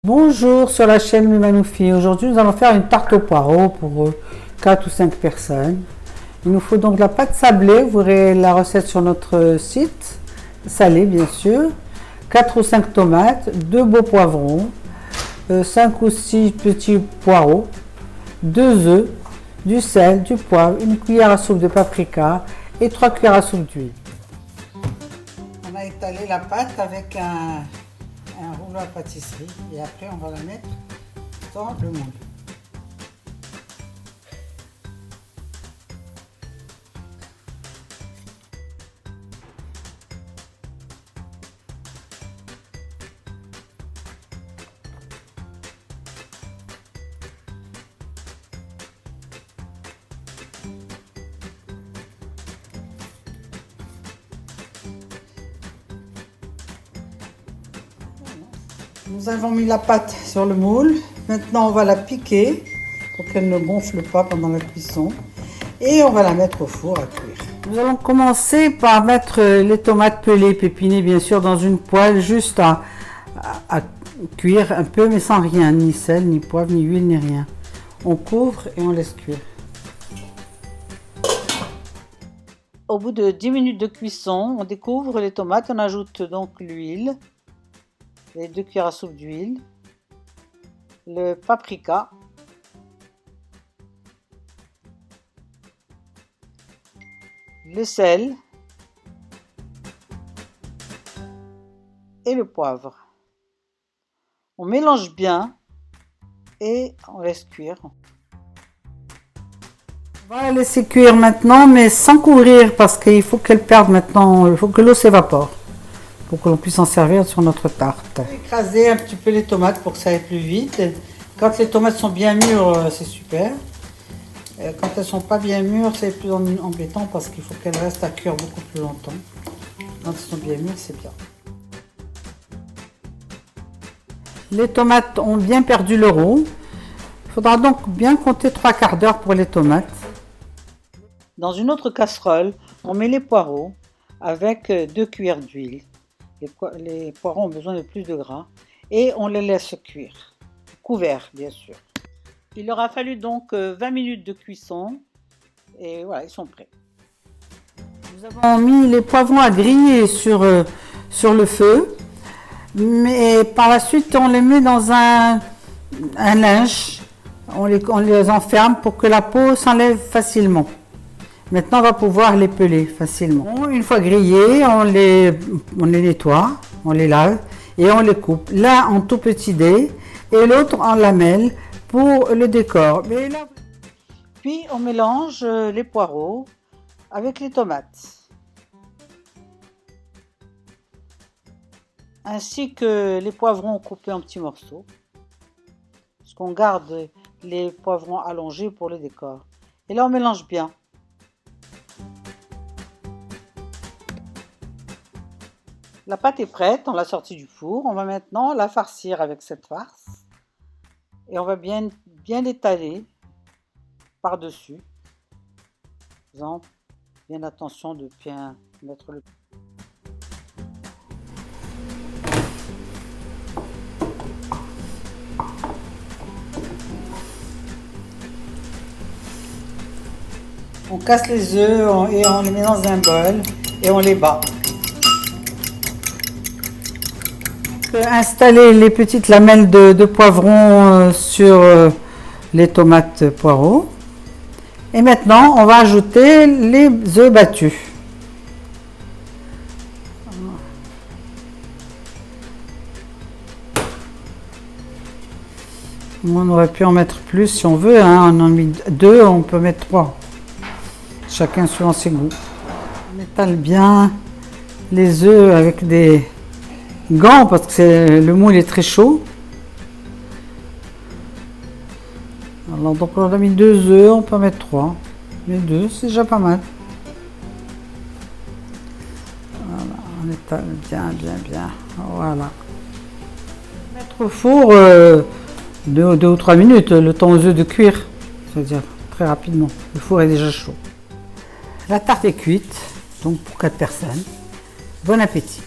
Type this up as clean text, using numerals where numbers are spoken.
Bonjour sur la chaîne Mimanoufi. Aujourd'hui nous allons faire une tarte aux poireaux pour 4 ou 5 personnes. Il nous faut donc la pâte sablée, vous verrez la recette sur notre site, salée bien sûr, 4 ou 5 tomates, 2 beaux poivrons, 5 ou 6 petits poireaux, 2 œufs, du sel, du poivre, une cuillère à soupe de paprika et 3 cuillères à soupe d'huile. On a étalé la pâte avec un rouleau à pâtisserie et après on va la mettre dans le moule. Nous avons mis la pâte sur le moule. Maintenant, on va la piquer pour qu'elle ne gonfle pas pendant la cuisson. Et on va la mettre au four à cuire. Nous allons commencer par mettre les tomates pelées, pépinées bien sûr, dans une poêle juste à cuire un peu, mais sans rien, ni sel, ni poivre, ni huile, ni rien. On couvre et on laisse cuire. Au bout de 10 minutes de cuisson, on découvre les tomates, on ajoute donc l'huile. Les 2 cuillères à soupe d'huile, le paprika, le sel et le poivre. On mélange bien et on laisse cuire. On va la laisser cuire maintenant, mais sans couvrir parce qu'il faut qu'elle perde maintenant, il faut que l'eau s'évapore, pour que l'on puisse en servir sur notre tarte. Écraser un petit peu les tomates pour que ça aille plus vite. Quand les tomates sont bien mûres, c'est super. Quand elles ne sont pas bien mûres, c'est plus embêtant parce qu'il faut qu'elles restent à cuire beaucoup plus longtemps. Quand elles sont bien mûres, c'est bien. Les tomates ont bien perdu leur eau. Il faudra donc bien compter 3 quarts d'heure pour les tomates. Dans une autre casserole, on met les poireaux avec 2 cuillères d'huile. Les poireaux ont besoin de plus de gras et on les laisse cuire, couverts bien sûr. Il aura fallu donc 20 minutes de cuisson et voilà, ils sont prêts. Nous avons mis les poivrons à griller sur le feu, mais par la suite on les met dans un linge, on les enferme pour que la peau s'enlève facilement. Maintenant, on va pouvoir les peler facilement. Bon, une fois grillés, on les nettoie, on les lave et on les coupe. L'un en tout petits dés et l'autre en lamelles pour le décor. Puis, on mélange les poireaux avec les tomates. Ainsi que les poivrons coupés en petits morceaux. Parce qu'on garde les poivrons allongés pour le décor. Et là, on mélange bien. La pâte est prête, on l'a sortie du four. On va maintenant la farcir avec cette farce. Et on va bien l'étaler par-dessus. En faisant bien attention de bien mettre le... On casse les œufs et on les met dans un bol et on les bat. Installer les petites lamelles de poivrons sur les tomates poireaux. Et maintenant, on va ajouter les œufs battus. On aurait pu en mettre plus si on veut, hein. On en a mis 2, on peut mettre 3. Chacun suivant ses goûts. On étale bien les œufs avec des gants parce que le moule est très chaud. Alors donc on a mis 2 œufs, on peut en mettre 3. Mais 2, c'est déjà pas mal. Voilà, on étale bien. Voilà. Mettre au four 2 ou 3 minutes, le temps aux œufs de cuire. C'est-à-dire très rapidement. Le four est déjà chaud. La tarte est cuite, donc pour 4 personnes. Bon appétit!